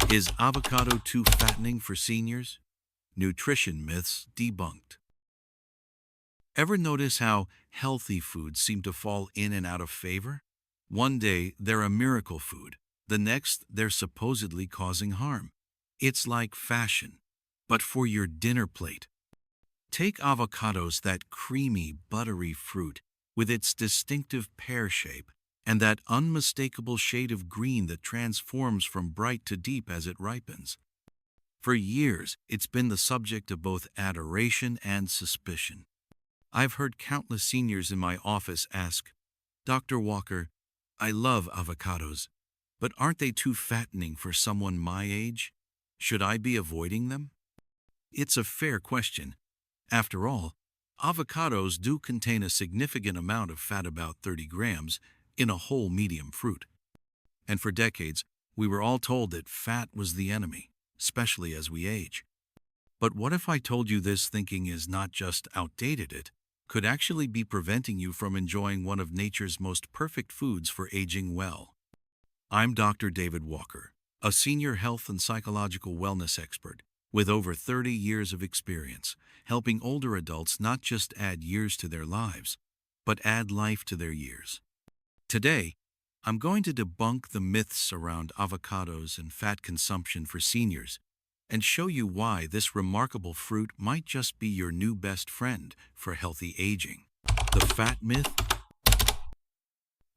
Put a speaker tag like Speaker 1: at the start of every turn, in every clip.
Speaker 1: Is avocado too fattening for seniors? Nutrition myths debunked. Ever notice how healthy foods seem to fall in and out of favor? One day, they're a miracle food. The next, they're supposedly causing harm. It's like fashion, but for your dinner plate. Take avocados, that creamy, buttery fruit with its distinctive pear shape and that unmistakable shade of green that transforms from bright to deep as it ripens. For years, it's been the subject of both adoration and suspicion. I've heard countless seniors in my office ask, "Dr. Walker, I love avocados, but aren't they too fattening for someone my age? Should I be avoiding them?" It's a fair question. After all, avocados do contain a significant amount of fat, about 30 grams, in a whole medium fruit. And for decades, we were all told that fat was the enemy, especially as we age. But what if I told you this thinking is not just outdated, it could actually be preventing you from enjoying one of nature's most perfect foods for aging well? I'm Dr. David Walker, a senior health and psychological wellness expert with over 30 years of experience, helping older adults not just add years to their lives, but add life to their years. Today, I'm going to debunk the myths around avocados and fat consumption for seniors and show you why this remarkable fruit might just be your new best friend for healthy aging. The fat myth?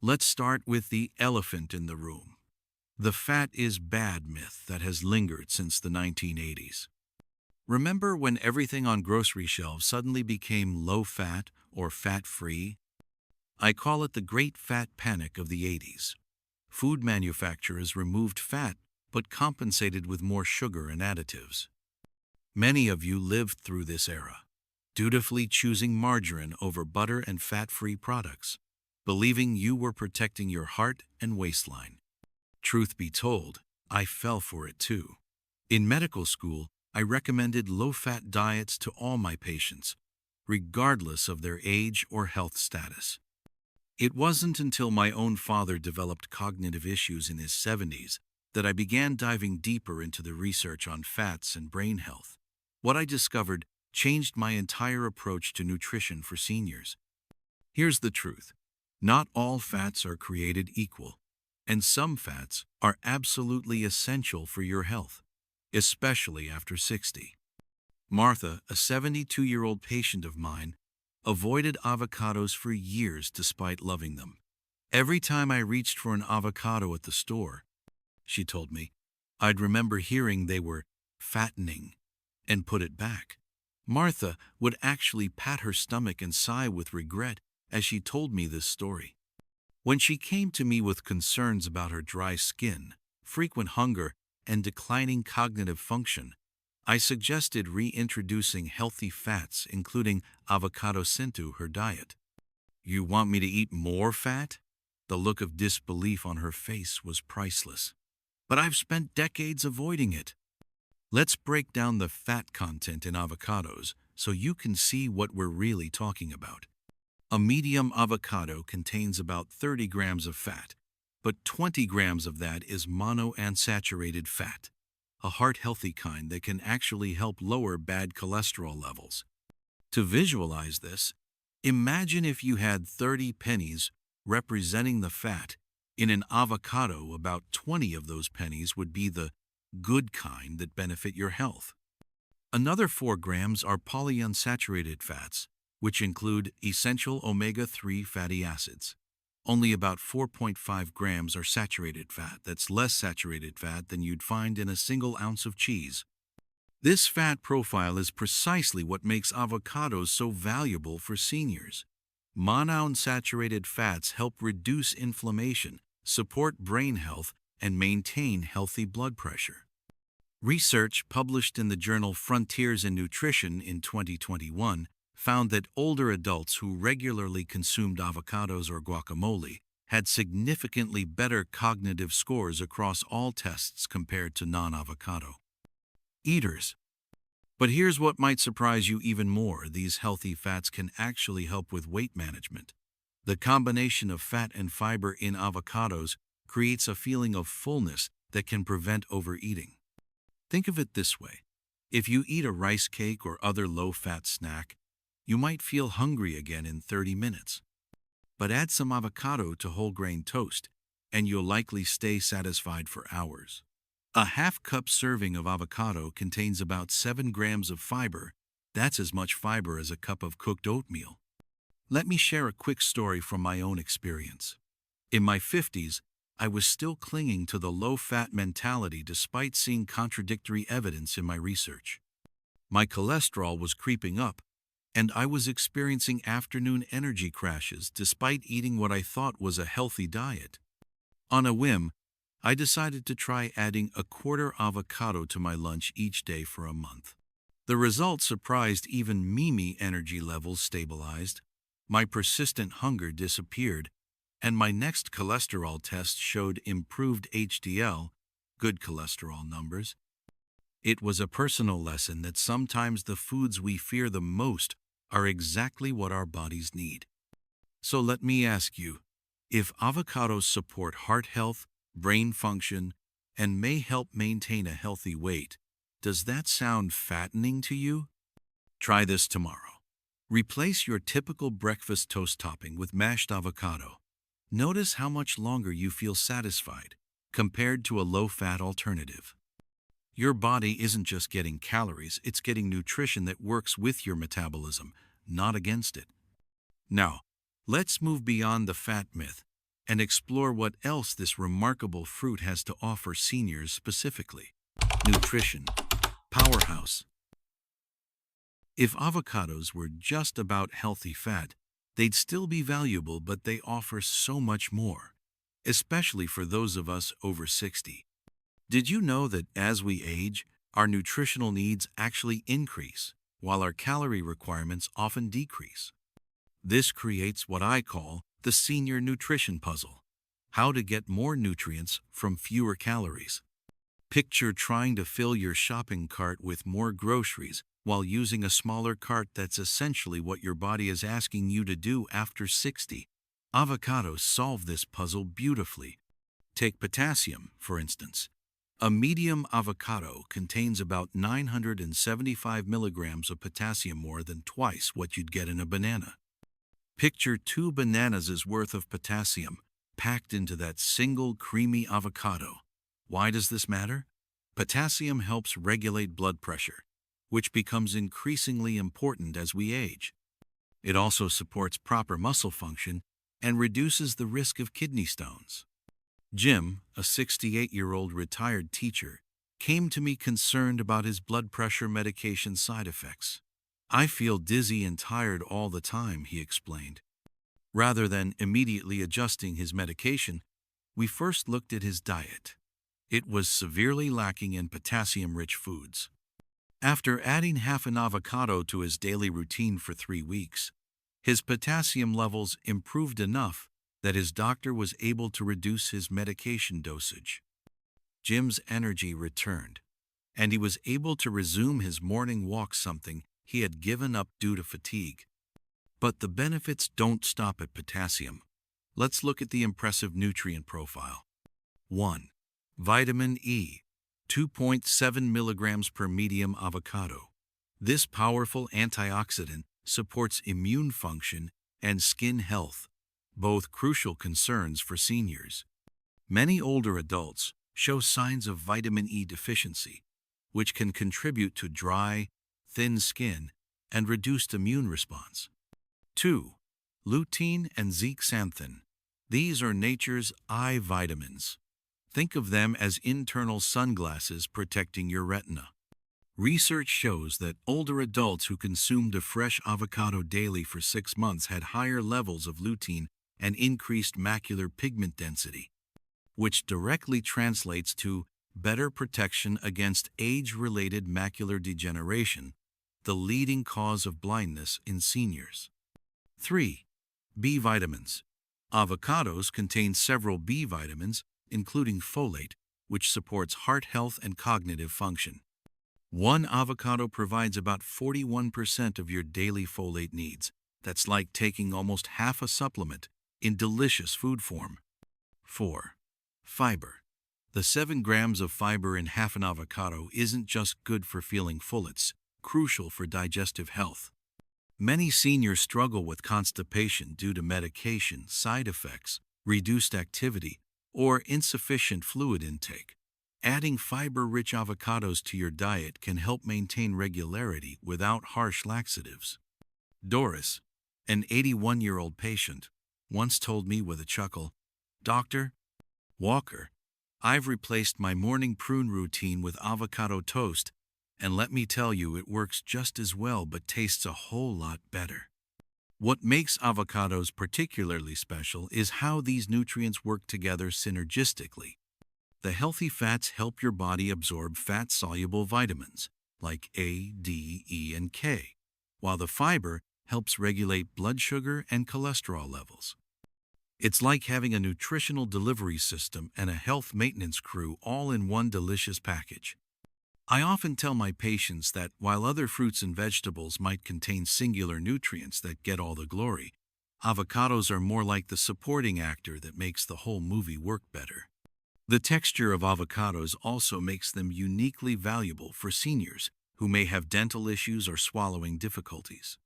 Speaker 1: Let's start with the elephant in the room. The fat is bad myth that has lingered since the 1980s. Remember when everything on grocery shelves suddenly became low-fat or fat-free? I call it the Great Fat Panic of the 80s. Food manufacturers removed fat but compensated with more sugar and additives. Many of you lived through this era, dutifully choosing margarine over butter and fat-free products, believing you were protecting your heart and waistline. Truth be told, I fell for it too. In medical school, I recommended low-fat diets to all my patients, regardless of their age or health status. It wasn't until my own father developed cognitive issues in his 70s that I began diving deeper into the research on fats and brain health. What I discovered changed my entire approach to nutrition for seniors. Here's the truth. Not all fats are created equal, and some fats are absolutely essential for your health, especially after 60. Martha, a 72-year-old patient of mine, avoided avocados for years despite loving them. Every time I reached for an avocado at the store, she told me, I'd remember hearing they were fattening and put it back. Martha would actually pat her stomach and sigh with regret as she told me this story. When she came to me with concerns about her dry skin, frequent hunger, and declining cognitive function, I suggested reintroducing healthy fats, including avocados, into her diet. "You want me to eat more fat?" The look of disbelief on her face was priceless. "But I've spent decades avoiding it." Let's break down the fat content in avocados so you can see what we're really talking about. A medium avocado contains about 30 grams of fat, but 20 grams of that is monounsaturated fat, a heart-healthy kind that can actually help lower bad cholesterol levels. To visualize this, imagine if you had 30 pennies representing the fat. In an avocado, about 20 of those pennies would be the good kind that benefit your health. Another 4 grams are polyunsaturated fats, which include essential omega-3 fatty acids. Only about 4.5 grams are saturated fat. That's less saturated fat than you'd find in a single ounce of cheese. This fat profile is precisely what makes avocados so valuable for seniors. Monounsaturated fats help reduce inflammation, support brain health, and maintain healthy blood pressure. Research published in the journal Frontiers in Nutrition in 2021 found that older adults who regularly consumed avocados or guacamole had significantly better cognitive scores across all tests compared to non-avocado eaters. But here's what might surprise you even more. These healthy fats can actually help with weight management. The combination of fat and fiber in avocados creates a feeling of fullness that can prevent overeating. Think of it this way. If you eat a rice cake or other low-fat snack, you might feel hungry again in 30 minutes. But add some avocado to whole grain toast, and you'll likely stay satisfied for hours. A half-cup serving of avocado contains about 7 grams of fiber. That's as much fiber as a cup of cooked oatmeal. Let me share a quick story from my own experience. In my 50s, I was still clinging to the low-fat mentality despite seeing contradictory evidence in my research. My cholesterol was creeping up, and I was experiencing afternoon energy crashes despite eating what I thought was a healthy diet. On a whim, I decided to try adding a quarter avocado to my lunch each day for a month. The result surprised even me. Energy levels stabilized, my persistent hunger disappeared, and my next cholesterol test showed improved HDL, good cholesterol numbers. It was a personal lesson that sometimes the foods we fear the most are exactly what our bodies need. So let me ask you, if avocados support heart health, brain function, and may help maintain a healthy weight, does that sound fattening to you? Try this tomorrow. Replace your typical breakfast toast topping with mashed avocado. Notice how much longer you feel satisfied compared to a low-fat alternative. Your body isn't just getting calories, it's getting nutrition that works with your metabolism, not against it. Now, let's move beyond the fat myth and explore what else this remarkable fruit has to offer seniors specifically. Nutrition. Powerhouse. If avocados were just about healthy fat, they'd still be valuable, but they offer so much more, especially for those of us over 60. Did you know that as we age, our nutritional needs actually increase, while our calorie requirements often decrease? This creates what I call the senior nutrition puzzle: how to get more nutrients from fewer calories. Picture trying to fill your shopping cart with more groceries while using a smaller cart. That's essentially what your body is asking you to do after 60. Avocados solve this puzzle beautifully. Take potassium, for instance. A medium avocado contains about 975 milligrams of potassium, more than twice what you'd get in a banana. Picture 2 bananas' worth of potassium packed into that single creamy avocado. Why does this matter? Potassium helps regulate blood pressure, which becomes increasingly important as we age. It also supports proper muscle function and reduces the risk of kidney stones. Jim, a 68-year-old retired teacher, came to me concerned about his blood pressure medication side effects. "I feel dizzy and tired all the time," he explained. Rather than immediately adjusting his medication, we first looked at his diet. It was severely lacking in potassium-rich foods. After adding half an avocado to his daily routine for 3 weeks, his potassium levels improved enough that his doctor was able to reduce his medication dosage. Jim's energy returned, and he was able to resume his morning walk, something he had given up due to fatigue. But the benefits don't stop at potassium. Let's look at the impressive nutrient profile. 1. Vitamin E, 2.7 milligrams per medium avocado. This powerful antioxidant supports immune function and skin health, both crucial concerns for seniors. Many older adults show signs of vitamin E deficiency, which can contribute to dry, thin skin and reduced immune response. 2. Lutein and zeaxanthin. These are nature's eye vitamins. Think of them as internal sunglasses protecting your retina. Research shows that older adults who consumed a fresh avocado daily for 6 months had higher levels of lutein and increased macular pigment density, which directly translates to better protection against age-related macular degeneration, the leading cause of blindness in seniors. 3. B vitamins. Avocados contain several B vitamins, including folate, which supports heart health and cognitive function. One avocado provides about 41% of your daily folate needs. That's like taking almost half a supplement in delicious food form. 4. Fiber. The 7 grams of fiber in half an avocado isn't just good for feeling full, it's crucial for digestive health. Many seniors struggle with constipation due to medication, side effects, reduced activity, or insufficient fluid intake. Adding fiber-rich avocados to your diet can help maintain regularity without harsh laxatives. Doris, an 81-year-old patient, once told me with a chuckle, "Dr. Walker, I've replaced my morning prune routine with avocado toast, and let me tell you, it works just as well but tastes a whole lot better." What makes avocados particularly special is how these nutrients work together synergistically. The healthy fats help your body absorb fat-soluble vitamins like A, D, E, and K, while the fiber helps regulate blood sugar and cholesterol levels. It's like having a nutritional delivery system and a health maintenance crew all in one delicious package. I often tell my patients that while other fruits and vegetables might contain singular nutrients that get all the glory, avocados are more like the supporting actor that makes the whole movie work better. The texture of avocados also makes them uniquely valuable for seniors who may have dental issues or swallowing difficulties.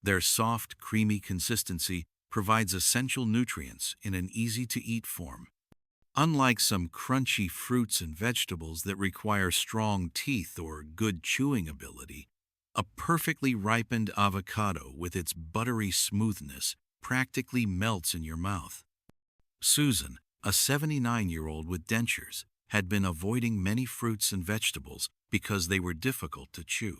Speaker 1: Their soft, creamy consistency provides essential nutrients in an easy-to-eat form. Unlike some crunchy fruits and vegetables that require strong teeth or good chewing ability, a perfectly ripened avocado with its buttery smoothness practically melts in your mouth. Susan, a 79-year-old with dentures, had been avoiding many fruits and vegetables because they were difficult to chew.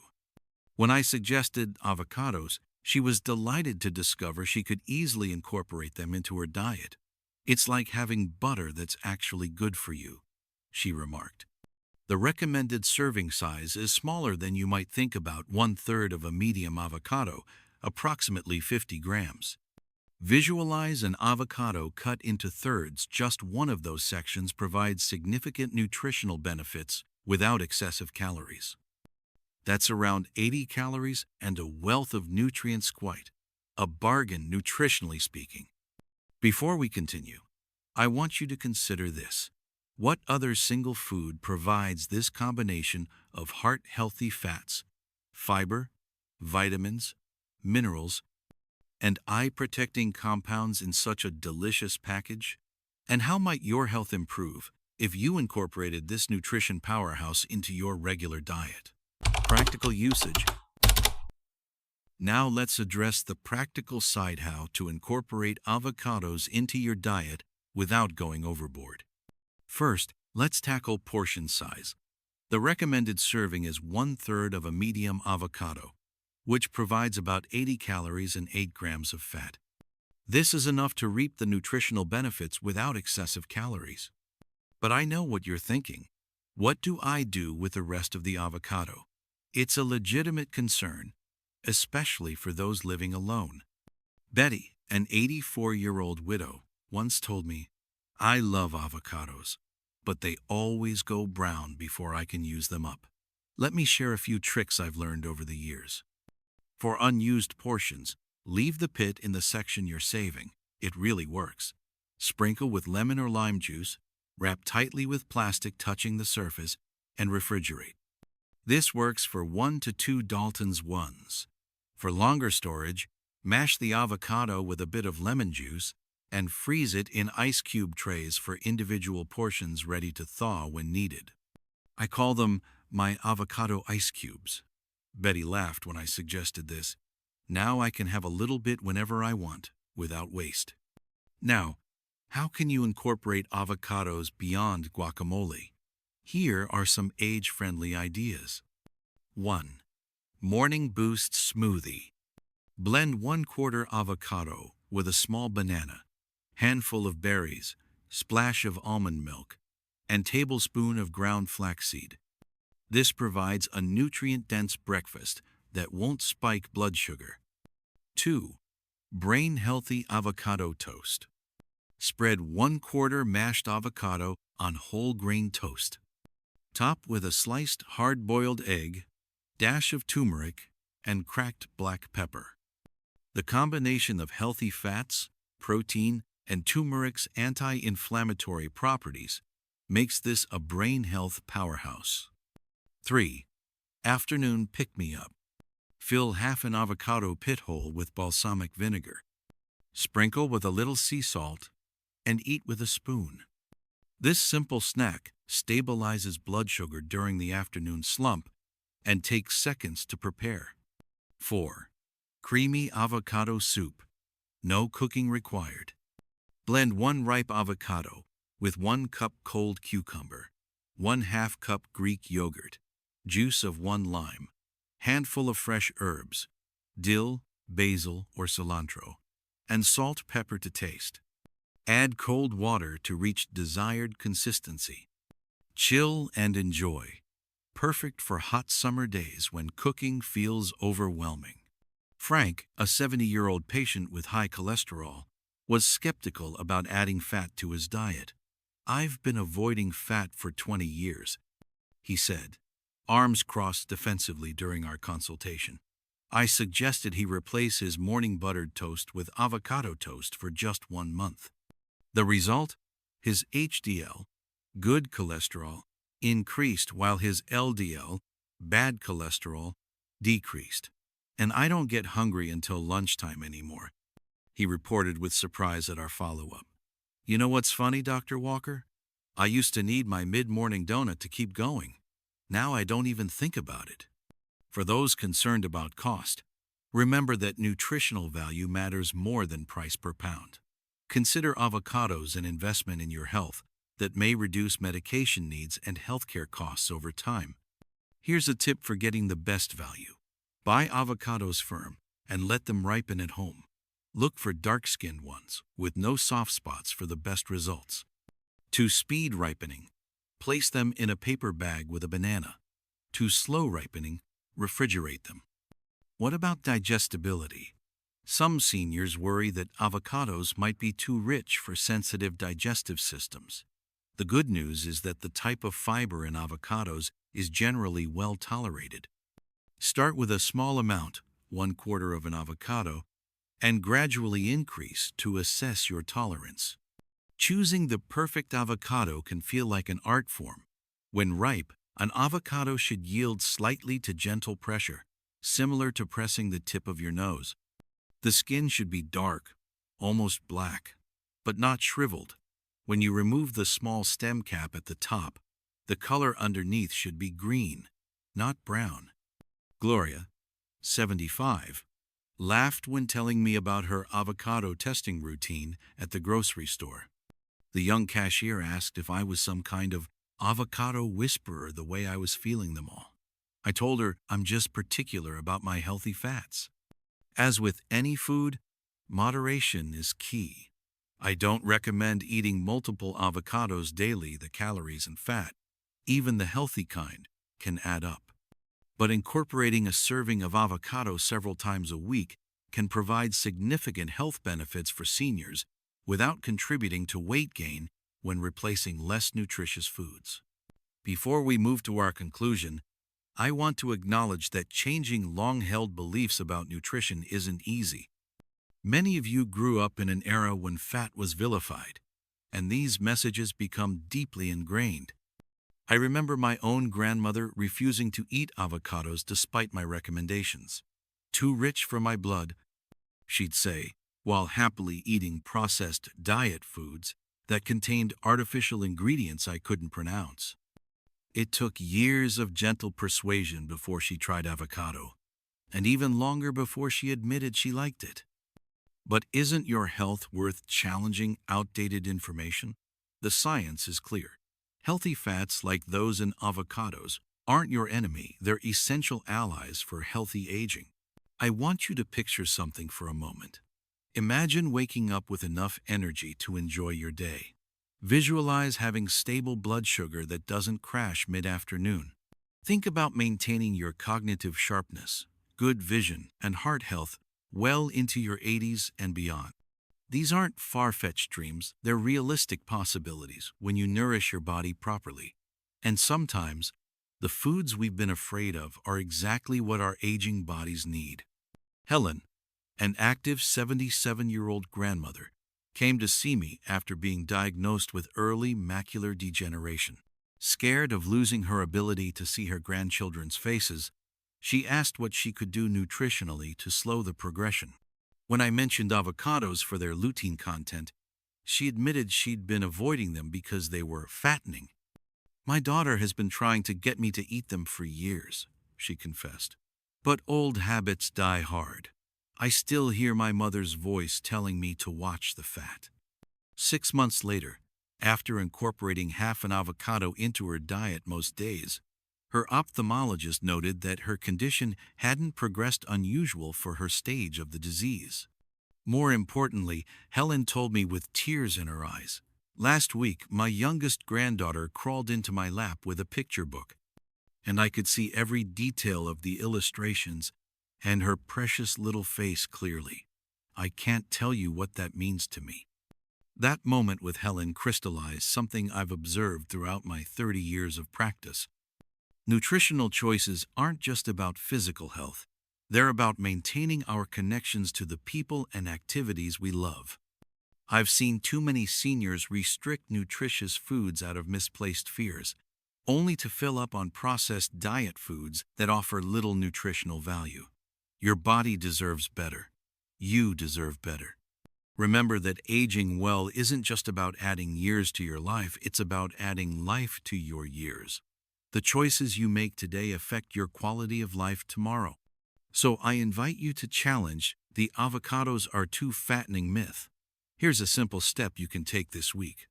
Speaker 1: When I suggested avocados, she was delighted to discover she could easily incorporate them into her diet. "It's like having butter that's actually good for you," she remarked. The recommended serving size is smaller than you might think, about 1/3 of a medium avocado, approximately 50 grams. Visualize an avocado cut into thirds. Just one of those sections provides significant nutritional benefits without excessive calories. That's around 80 calories and a wealth of nutrients, quite a bargain nutritionally speaking. Before we continue, I want you to consider this. What other single food provides this combination of heart-healthy fats, fiber, vitamins, minerals, and eye-protecting compounds in such a delicious package? And how might your health improve if you incorporated this nutrition powerhouse into your regular diet? Practical usage. Now let's address the practical side: how to incorporate avocados into your diet without going overboard. First, let's tackle portion size. The recommended serving is 1/3 of a medium avocado, which provides about 80 calories and 8 grams of fat. This is enough to reap the nutritional benefits without excessive calories. But I know what you're thinking. What do I do with the rest of the avocado? It's a legitimate concern, especially for those living alone. Betty, an 84-year-old widow, once told me, "I love avocados, but they always go brown before I can use them up." Let me share a few tricks I've learned over the years. For unused portions, leave the pit in the section you're saving. It really works. Sprinkle with lemon or lime juice, wrap tightly with plastic touching the surface, and refrigerate. This works for 1 to 2 Dalton's ones. For longer storage, mash the avocado with a bit of lemon juice and freeze it in ice cube trays for individual portions ready to thaw when needed. I call them my avocado ice cubes. Betty laughed when I suggested this. Now I can have a little bit whenever I want, without waste. Now, how can you incorporate avocados beyond guacamole? Here are some age-friendly ideas. 1. Morning Boost Smoothie. Blend 1/4 avocado with a small banana, handful of berries, splash of almond milk, and tablespoon of ground flaxseed. This provides a nutrient-dense breakfast that won't spike blood sugar. 2. Brain-healthy avocado toast. Spread 1/4 mashed avocado on whole grain toast. Top with a sliced hard-boiled egg, dash of turmeric, and cracked black pepper. The combination of healthy fats, protein, and turmeric's anti-inflammatory properties makes this a brain health powerhouse. 3. Afternoon pick-me-up. Fill half an avocado pit hole with balsamic vinegar. Sprinkle with a little sea salt and eat with a spoon. This simple snack stabilizes blood sugar during the afternoon slump and takes seconds to prepare. 4. Creamy avocado soup. No cooking required. Blend 1 ripe avocado with 1 cup cold cucumber, 1/2 cup Greek yogurt, juice of 1 lime, handful of fresh herbs, dill, basil, or cilantro, and salt, pepper to taste. Add cold water to reach desired consistency. Chill and enjoy. Perfect for hot summer days when cooking feels overwhelming. Frank, a 70-year-old patient with high cholesterol, was skeptical about adding fat to his diet. "I've been avoiding fat for 20 years, he said, arms crossed defensively during our consultation. I suggested he replace his morning buttered toast with avocado toast for just 1 month. The result? His HDL, good cholesterol, increased while his LDL, bad cholesterol, decreased. And I don't get hungry until lunchtime anymore," he reported with surprise at our follow-up. "You know what's funny, Dr. Walker? I used to need my mid-morning donut to keep going. Now I don't even think about it." For those concerned about cost, remember that nutritional value matters more than price per pound. Consider avocados an investment in your health that may reduce medication needs and healthcare costs over time. Here's a tip for getting the best value. Buy avocados firm and let them ripen at home. Look for dark-skinned ones with no soft spots for the best results. To speed ripening, place them in a paper bag with a banana. To slow ripening, refrigerate them. What about digestibility? Some seniors worry that avocados might be too rich for sensitive digestive systems. The good news is that the type of fiber in avocados is generally well tolerated. Start with a small amount, 1/4 of an avocado, and gradually increase to assess your tolerance. Choosing the perfect avocado can feel like an art form. When ripe, an avocado should yield slightly to gentle pressure, similar to pressing the tip of your nose. The skin should be dark, almost black, but not shriveled. When you remove the small stem cap at the top, the color underneath should be green, not brown. Gloria, 75, laughed when telling me about her avocado testing routine at the grocery store. The young cashier asked if I was some kind of avocado whisperer the way I was feeling them all. I told her I'm just particular about my healthy fats. As with any food, moderation is key. I don't recommend eating multiple avocados daily. The calories and fat, even the healthy kind, can add up. But incorporating a serving of avocado several times a week can provide significant health benefits for seniors without contributing to weight gain when replacing less nutritious foods. Before we move to our conclusion, I want to acknowledge that changing long-held beliefs about nutrition isn't easy. Many of you grew up in an era when fat was vilified, and these messages become deeply ingrained. I remember my own grandmother refusing to eat avocados despite my recommendations. "Too rich for my blood," she'd say, while happily eating processed diet foods that contained artificial ingredients I couldn't pronounce. It took years of gentle persuasion before she tried avocado, and even longer before she admitted she liked it. But isn't your health worth challenging outdated information? The science is clear. Healthy fats like those in avocados aren't your enemy, they're essential allies for healthy aging. I want you to picture something for a moment. Imagine waking up with enough energy to enjoy your day. Visualize having stable blood sugar that doesn't crash mid-afternoon. Think about maintaining your cognitive sharpness, good vision, and heart health well into your 80s and beyond. These aren't far-fetched dreams, they're realistic possibilities when you nourish your body properly. And sometimes, the foods we've been afraid of are exactly what our aging bodies need. Helen, an active 77-year-old grandmother, came to see me after being diagnosed with early macular degeneration. Scared of losing her ability to see her grandchildren's faces, she asked what she could do nutritionally to slow the progression. When I mentioned avocados for their lutein content, she admitted she'd been avoiding them because they were fattening. "My daughter has been trying to get me to eat them for years," she confessed. "But old habits die hard. I still hear my mother's voice telling me to watch the fat." 6 months later, after incorporating half an avocado into her diet most days, her ophthalmologist noted that her condition hadn't progressed unusual for her stage of the disease. More importantly, Helen told me with tears in her eyes, "Last week, my youngest granddaughter crawled into my lap with a picture book, and I could see every detail of the illustrations and her precious little face clearly. I can't tell you what that means to me." That moment with Helen crystallized something I've observed throughout my 30 years of practice. Nutritional choices aren't just about physical health. They're about maintaining our connections to the people and activities we love. I've seen too many seniors restrict nutritious foods out of misplaced fears, only to fill up on processed diet foods that offer little nutritional value. Your body deserves better. You deserve better. Remember that aging well isn't just about adding years to your life, it's about adding life to your years. The choices you make today affect your quality of life tomorrow. So I invite you to challenge the avocados are too fattening myth. Here's a simple step you can take this week.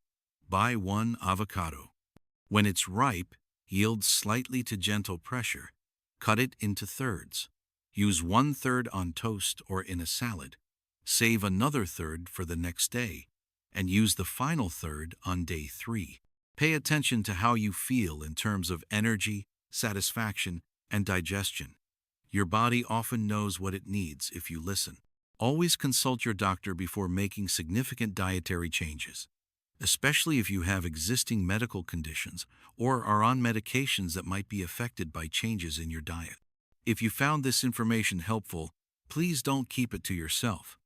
Speaker 1: Buy one avocado. When it's ripe, yield slightly to gentle pressure. Cut it into thirds. Use 1/3 on toast or in a salad. Save another third for the next day, and use the final third on day 3. Pay attention to how you feel in terms of energy, satisfaction, and digestion. Your body often knows what it needs if you listen. Always consult your doctor before making significant dietary changes, especially if you have existing medical conditions or are on medications that might be affected by changes in your diet. If you found this information helpful, please don't keep it to yourself.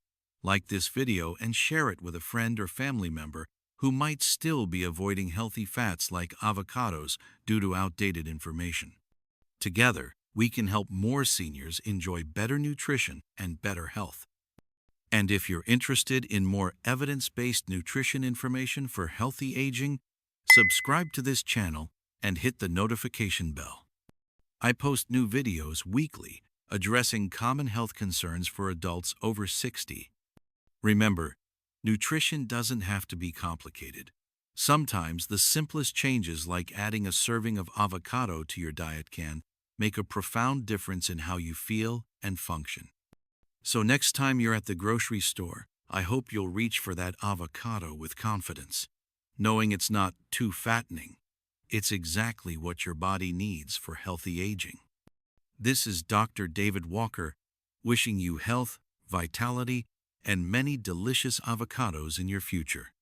Speaker 1: Like this video and share it with a friend or family member who might still be avoiding healthy fats like avocados due to outdated information. Together, we can help more seniors enjoy better nutrition and better health. And if you're interested in more evidence-based nutrition information for healthy aging, subscribe to this channel and hit the notification bell. I post new videos weekly addressing common health concerns for adults over 60. Remember, nutrition doesn't have to be complicated. Sometimes the simplest changes, like adding a serving of avocado to your diet, can make a profound difference in how you feel and function. So next time you're at the grocery store, I hope you'll reach for that avocado with confidence, knowing it's not too fattening. It's exactly what your body needs for healthy aging. This is Dr. David Walker, wishing you health, vitality, and many delicious avocados in your future.